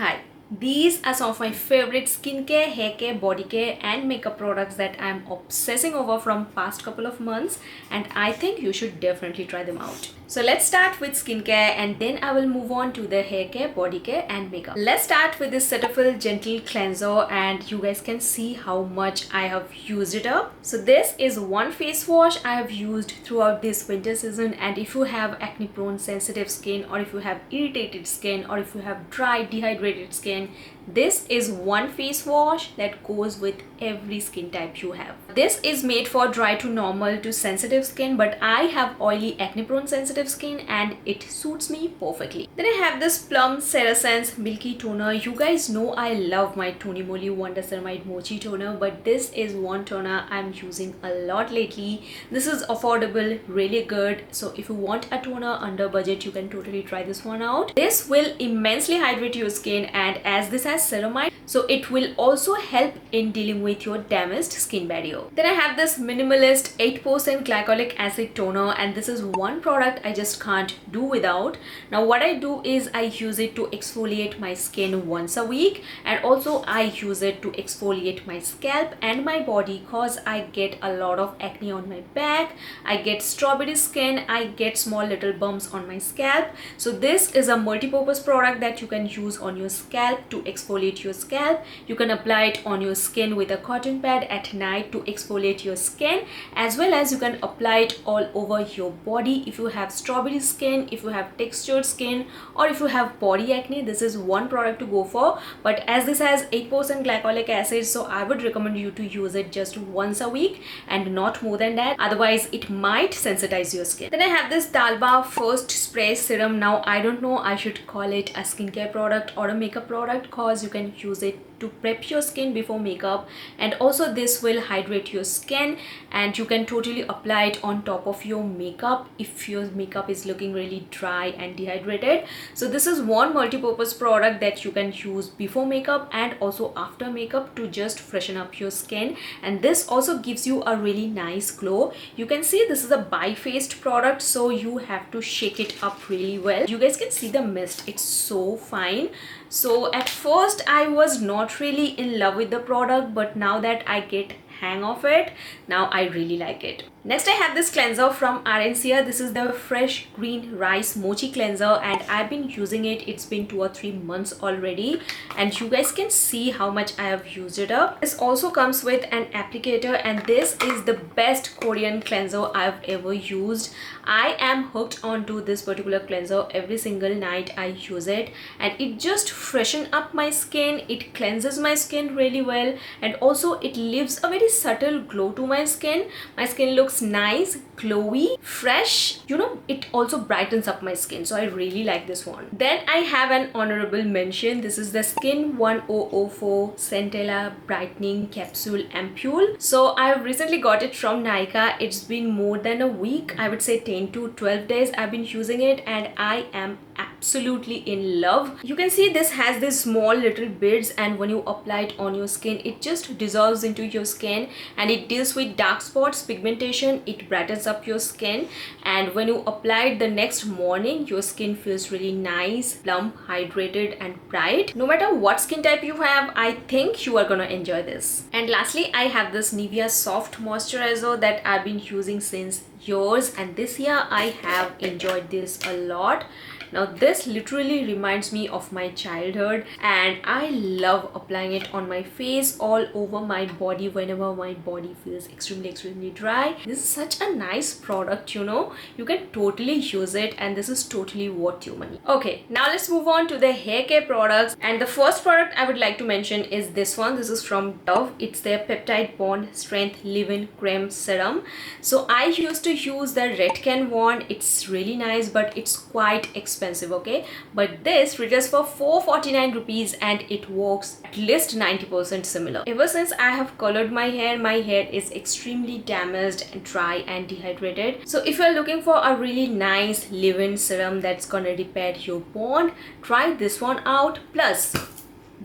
Hi, these are some of my favorite skincare, hair care, body care and makeup products that I'm obsessing over from past couple of months, and I think you should definitely try them out. So let's start with skincare and then I will move on to the hair care, body care and makeup. Let's start with this Cetaphil Gentle Cleanser, and you guys can see how much I have used it up. So this is one face wash I have used throughout this winter season, and if you have acne prone sensitive skin, or if you have irritated skin, or if you have dry dehydrated skin, this is one face wash that goes with every skin type you have. This is made for dry to normal to sensitive skin, but I have oily acne prone sensitive skin and it suits me perfectly. Then I have this Plum Cerasense Milky Toner. You guys know I love my Tony Moly Wonder Ceramide Mochi toner, but this is one toner I'm using a lot lately. This is affordable, really good. So if you want a toner under budget, you can totally try this one out. This will immensely hydrate your skin, and as this has ceramide, so it will also help in dealing with your damaged skin barrier. Then I have this Minimalist 8% glycolic acid toner, and this is one product I just can't do without. Now what I do is I use it to exfoliate my skin once a week, and also I use it to exfoliate my scalp and my body cause I get a lot of acne on my back, I get strawberry skin, I get small little bumps on my scalp. So this is a multi-purpose product that you can use on your scalp to exfoliate your scalp. You can apply it on your skin with a cotton pad at night to exfoliate your skin, as well as you can apply it all over your body if you have strawberry skin, if you have textured skin, or if you have body acne. This is one product to go for, but as this has 8% glycolic acid, so I would recommend you to use it just once a week and not more than that, otherwise it might sensitize your skin. Then I have this Dalba First Spray Serum. Now I don't know I should call it a skincare product or a makeup product cause you can use it to prep your skin before makeup, and also this will hydrate your skin and you can totally apply it on top of your makeup if your makeup is looking really dry and dehydrated. So this is one multi-purpose product that you can use before makeup and also after makeup to just freshen up your skin, and this also gives you a really nice glow. You can see this is a bi-faced product, so you have to shake it up really well. You guys can see the mist, it's so fine. So at first I was not really in love with the product, but now that I get hang of it, now I really like it. Next I have this cleanser from Arencia. This is the fresh green rice mochi cleanser, and I've been using it. It's been 2 or 3 months already, and you guys can see how much I have used it up. This also comes with an applicator, and this is the best Korean cleanser I've ever used. I am hooked onto this particular cleanser. Every single night I use it, and it just freshens up my skin. It cleanses my skin really well, and also it leaves a very subtle glow to my skin. My skin looks nice, glowy, fresh. You know, it also brightens up my skin, so I really like this one. Then I have an honorable mention. This is the Skin1004 Centella brightening capsule ampoule. So I have recently got it from Nykaa. It's been more than a week, I would say 10 to 12 days I've been using it, and I am absolutely in love. You can see this has these small little beads, and when you apply it on your skin, it just dissolves into your skin and it deals with dark spots, pigmentation. It brightens up your skin, and when you apply it the next morning, your skin feels really nice, plump, hydrated and bright. No matter what skin type you have, I think you are gonna enjoy this. And lastly, I have this Nivea soft moisturizer that I've been using since years, and this year I have enjoyed this a lot. Now this literally reminds me of my childhood, and I love applying it on my face, all over my body whenever my body feels extremely dry. This is such a nice product, you know, you can totally use it, and this is totally worth your money. Okay, now let's move on to the hair care products, and the first product I would like to mention is this one. This is from Dove. It's their Peptide Bond Strength Leave-In Creme Serum. So I used to use the red can one. It's really nice, but it's quite expensive, okay, but this retails for 449 rupees and it works at least 90% similar. Ever since I have colored my hair is extremely damaged and dry and dehydrated. So if you're looking for a really nice leave-in serum that's gonna repair your bond, try this one out. Plus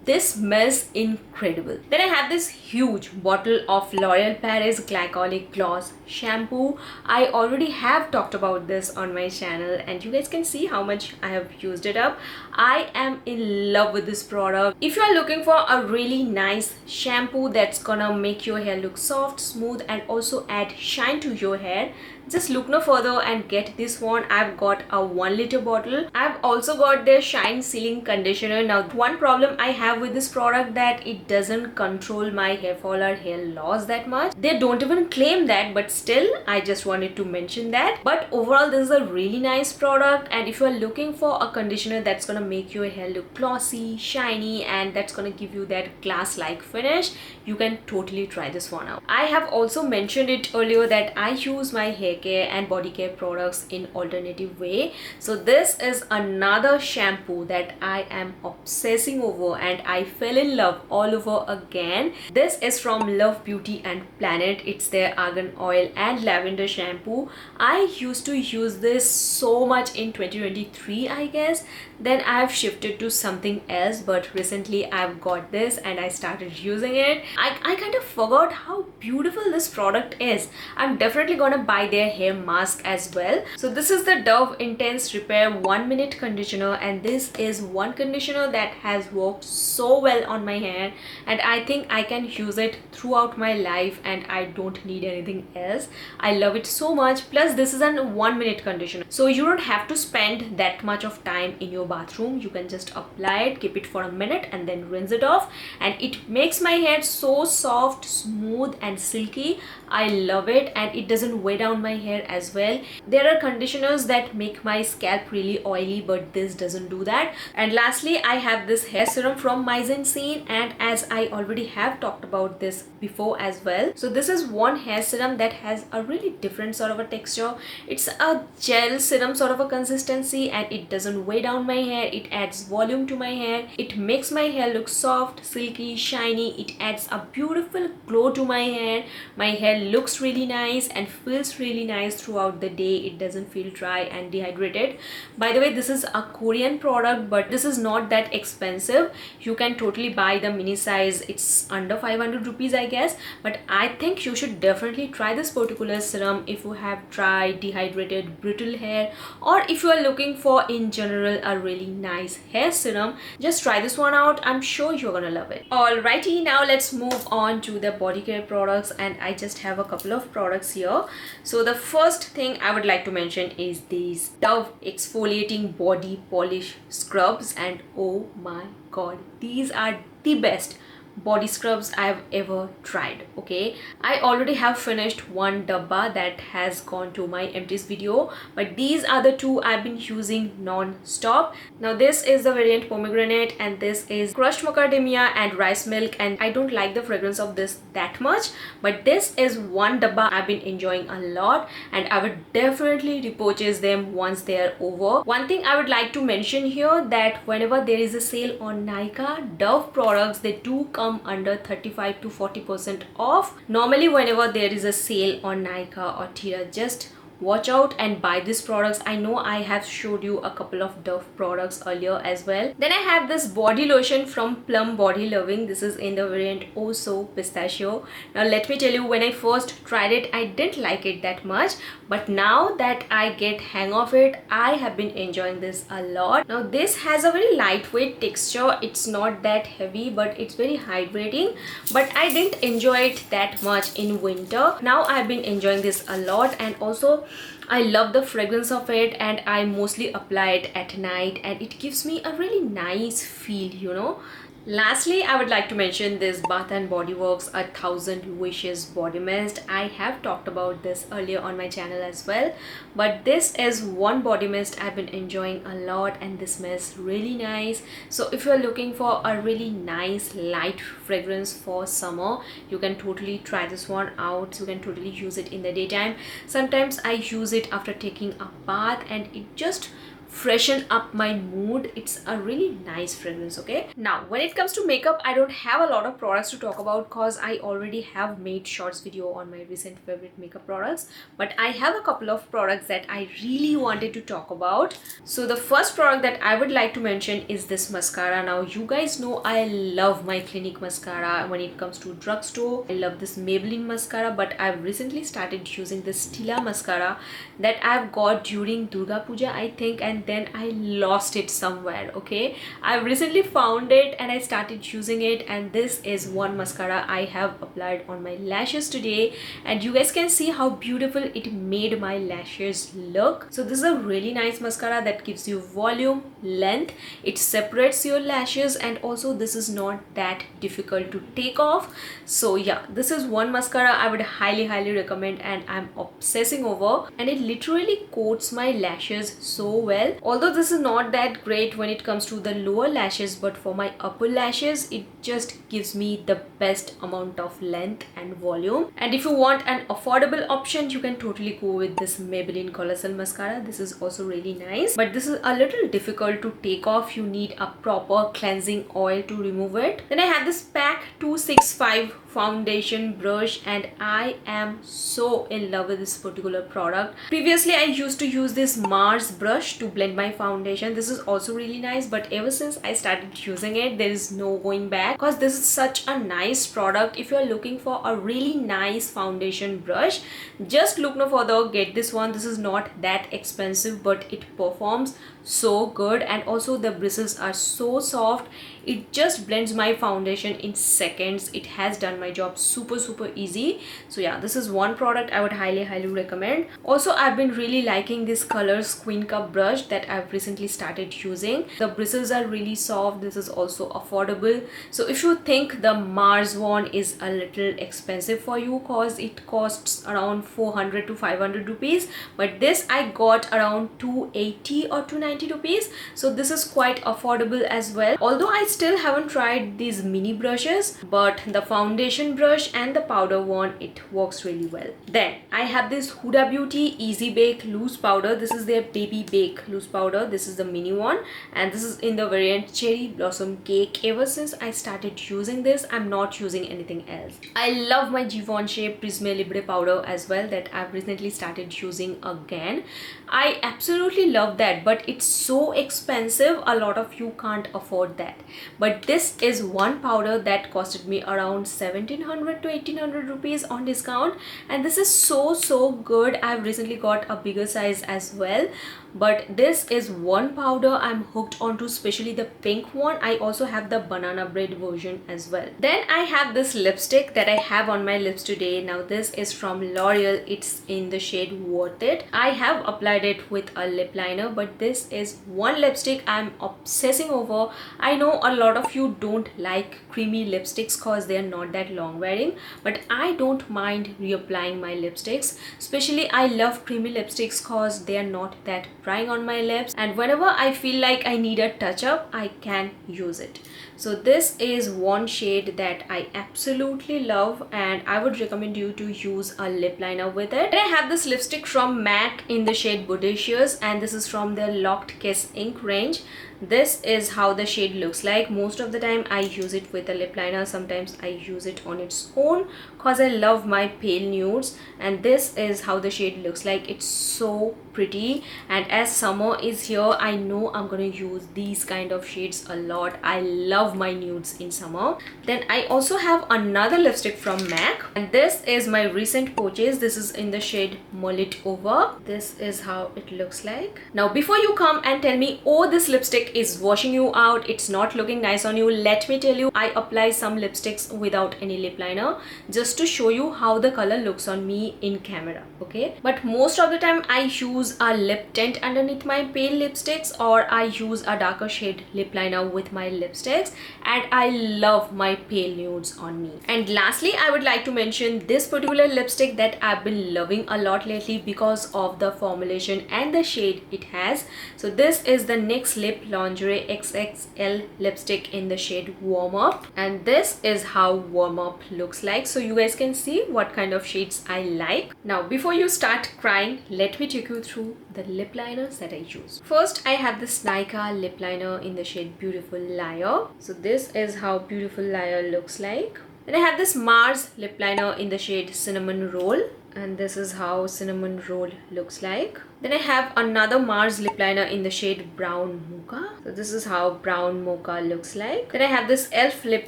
This smells incredible. Then I have this huge bottle of Loreal Paris Glycolic Gloss Shampoo. I already have talked about this on my channel and you guys can see how much I have used it up. I am in love with this product. If you are looking for a really nice shampoo that's gonna make your hair look soft, smooth and also add shine to your hair, just look no further and get this one. I've got a 1 liter bottle. I've also got their shine sealing conditioner. Now one problem I have with this product that it doesn't control my hair fall or hair loss that much. They don't even claim that, but still I just wanted to mention that. But overall this is a really nice product, and if you are looking for a conditioner that's gonna make your hair look glossy, shiny and that's gonna give you that glass like finish, you can totally try this one out. I have also mentioned it earlier that I use my hair care and body care products in alternative way. So this is another shampoo that I am obsessing over and I fell in love all over again. This is from Love Beauty and Planet. It's their Argan Oil and Lavender shampoo. I used to use this so much in 2023 I guess. Then I've shifted to something else, but recently I've got this and I started using it. I kind of forgot how beautiful this product is. I'm definitely gonna buy their hair mask as well. So this is the Dove Intense Repair 1 minute conditioner, and this is one conditioner that has worked so well on my hair and I think I can use it throughout my life and I don't need anything else. I love it so much. Plus this is a 1 minute conditioner, so you don't have to spend that much of time in your bathroom. You can just apply it, keep it for a minute and then rinse it off, and it makes my hair so soft, smooth and silky. I love it, and it doesn't weigh down my hair as well. There are conditioners that make my scalp really oily, but this doesn't do that. And lastly I have this hair serum from Mise, and as I already have talked about this before as well. So this is one hair serum that has a really different sort of a texture. It's a gel serum sort of a consistency and it doesn't weigh down my hair. It adds volume to my hair. It makes my hair look soft, silky, shiny. It adds a beautiful glow to my hair. My hair looks really nice and feels really nice throughout the day. It doesn't feel dry and dehydrated. By the way, this is a Korean product, but this is not that expensive. You can totally buy the mini size. It's under 500 rupees I guess, but I think you should definitely try this particular serum if you have dry, dehydrated, brittle hair, or if you are looking for in general a really nice hair serum. Just try this one out. I'm sure you're gonna love it. Alrighty, now let's move on to the body care products, and I just have a couple of products here. So the first thing I would like to mention is these Dove exfoliating body polish scrubs, and oh my god, these are the best body scrubs I've ever tried. Okay, I already have finished one Dalba that has gone to my empties video, but these are the two I've been using non-stop. Now this is the variant pomegranate and this is crushed macadamia and rice milk, and I don't like the fragrance of this that much, but this is one Dalba I've been enjoying a lot and I would definitely repurchase them once they are over. One thing I would like to mention here, that whenever there is a sale on Nykaa, Dove products, they do come under 35 to 40% off. Normally whenever there is a sale on Nykaa or Tira, just watch out and buy these products. I know I have showed you a couple of Dove products earlier as well. Then I have this body lotion from Plum BodyLovin. This is in the variant Oh So Pistachio. Now let me tell you, when I first tried it I didn't like it that much, but now that I get hang of it, I have been enjoying this a lot. Now this has a very lightweight texture. It's not that heavy, but it's very hydrating, but I didn't enjoy it that much in winter. Now I've been enjoying this a lot, and also I love the fragrance of it, and I mostly apply it at night and it gives me a really nice feel, you know. Lastly, I would like to mention this Bath and Body Works 1000 Wishes Body Mist. I have talked about this earlier on my channel as well, but this is one body mist I've been enjoying a lot and this smells really nice. So if you're looking for a really nice light fragrance for summer, you can totally try this one out. You can totally use it in the daytime. Sometimes I use it after taking a bath and it just freshen up my mood. It's a really nice fragrance. Okay, now when it comes to makeup, I don't have a lot of products to talk about because I already have made shorts video on my recent favorite makeup products, but I have a couple of products that I really wanted to talk about. So the first product that I would like to mention is this mascara. Now you guys know I love my Clinique mascara when it comes to drugstore. I love this Maybelline mascara, but I've recently started using this Stila mascara that I've got during Durga Puja, I think, and then I lost it somewhere. Okay, I recently found it and I started using it, and this is one mascara I have applied on my lashes today, and you guys can see how beautiful it made my lashes look. So this is a really nice mascara that gives you volume, length, it separates your lashes, and also this is not that difficult to take off. So yeah, this is one mascara I would highly recommend and I'm obsessing over, and it literally coats my lashes so well. Although this is not that great when it comes to the lower lashes, but for my upper lashes it just gives me the best amount of length and volume. And if you want an affordable option, you can totally go with this Maybelline Colossal mascara. This is also really nice, but this is a little difficult to take off. You need a proper cleansing oil to remove it. Then I have this PAC 265 foundation brush, and I am so in love with this particular product. Previously I used to use this Mars brush to blend my foundation. This is also really nice, but ever since I started using it, there is no going back because this is such a nice product. If you are looking for a really nice foundation brush, just look no further, get this one. This is not that expensive, but it performs so good, and also the bristles are so soft. It just blends my foundation in seconds. It has done my job super easy. So yeah, this is one product I would highly recommend. Also, I've been really liking this Colors Queen Cup brush that I've recently started using. The bristles are really soft. This is also affordable. So if you think the Mars one is a little expensive for you cause it costs around 400 to 500 rupees, but this I got around 280 or 290 rupees. So this is quite affordable as well. Although I still haven't tried these mini brushes, but the foundation brush and the powder one, it works really well. Then I have this Huda Beauty Easy Bake loose powder. This is their baby bake loose powder. This is the mini one, and this is in the variant Cherry Blossom Cake. Ever since I started using this, I'm not using anything else. I love my Givenchy Prisme Libre powder as well that I've recently started using again. I absolutely love that, but it's so expensive. A lot of you can't afford that, but this is one powder that costed me around 1700 to 1800 rupees on discount, and this is so good. I've recently got a bigger size as well, but this is one powder I'm hooked onto, especially the pink one. I also have the banana bread version as well. Then I have this lipstick that I have on my lips today. Now this is from L'Oreal. It's in the shade Worth It. I have applied it with a lip liner, but this is one lipstick I'm obsessing over. I know a lot of you don't like creamy lipsticks cause they're not that long wearing, but I don't mind reapplying my lipsticks. Especially I love creamy lipsticks cause they are not that drying on my lips, and whenever I feel like I need a touch up, I can use it. So this is one shade that I absolutely love, and I would recommend you to use a lip liner with it. Then I have this lipstick from MAC in the shade Bodacious, and this is from their Locked Kiss ink range. This is how the shade looks like. Most of the time I use it with a lip liner. Sometimes I use it on its own cause I love my pale nudes, and this is how the shade looks like. It's so pretty, and as summer is here, I know I'm gonna use these kind of shades a lot. I love my nudes in summer. Then I also have another lipstick from MAC, and this is my recent purchase. This is in the shade Mull It Over. This is how it looks like. Now before you come and tell me, oh, this lipstick is washing you out, it's not looking nice on you, let me tell you, I apply some lipsticks without any lip liner just to show you how the color looks on me in camera, okay? But most of the time I use a lip tint underneath my pale lipsticks, or I use a darker shade lip liner with my lipsticks, and I love my pale nudes on me. And lastly, I would like to mention this particular lipstick that I've been loving a lot lately because of the formulation and the shade it has. So this is the NYX Lip Lingerie XXL lipstick in the shade Warm Up, and this is how Warm Up looks like, so you guys can see what kind of shades I like. Now before you start crying, let me take you through the lip liners that I use. First I have this Nykaa lip liner in the shade Beautiful Liar. So this is how Beautiful Liar looks like. Then I have this Mars lip liner in the shade Cinnamon Roll, and this is how Cinnamon Roll looks like. Then I have another Mars lip liner in the shade Brown Mocha. So this is how Brown Mocha looks like. Then I have this e.l.f. lip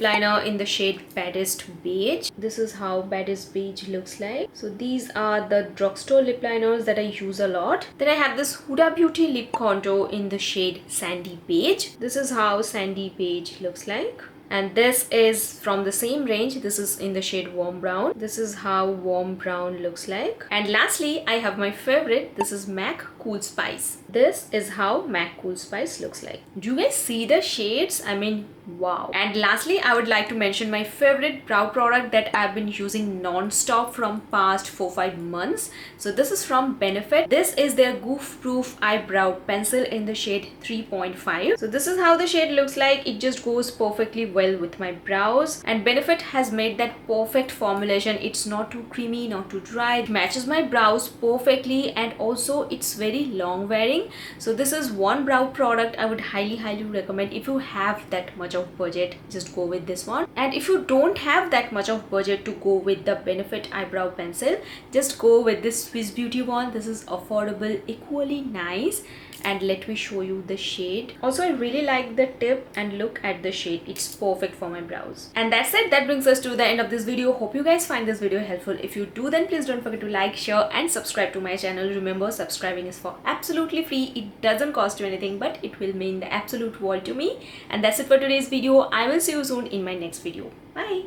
liner in the shade Baddest Beige. This is how Baddest Beige looks like. So these are the drugstore lip liners that I use a lot. Then I have this Huda Beauty lip contour in the shade Sandy Beige. This is how Sandy Beige looks like. And this is from the same range. This is in the shade Warm Brown. This is how Warm Brown looks like. And lastly, I have my favorite. This is MAC Cool Spice. This is how MAC Cool Spice looks like. Do you guys see the shades? I mean, wow. And lastly, I would like to mention my favorite brow product that I've been using non-stop from past 4-5 months. So this is from Benefit. This is their Goof Proof Eyebrow Pencil in the shade 3.5. So this is how the shade looks like. It just goes perfectly well with my brows, and Benefit has made that perfect formulation. It's not too creamy, not too dry. It matches my brows perfectly, and also it's very long wearing. So this is one brow product I would highly recommend. If you have that much of budget, just go with this one. And if you don't have that much of budget to go with the Benefit eyebrow pencil, just go with this Swiss Beauty one. This is affordable, equally nice. And let me show you the shade. Also, I really like the tip, and look at the shade. It's perfect for my brows. And that's it. That brings us to the end of this video. Hope you guys find this video helpful. If you do, then please don't forget to like, share and subscribe to my channel. Remember, subscribing is for absolutely free. It doesn't cost you anything, but it will mean the absolute world to me. And that's it for today's video. I will see you soon in my next video. Bye.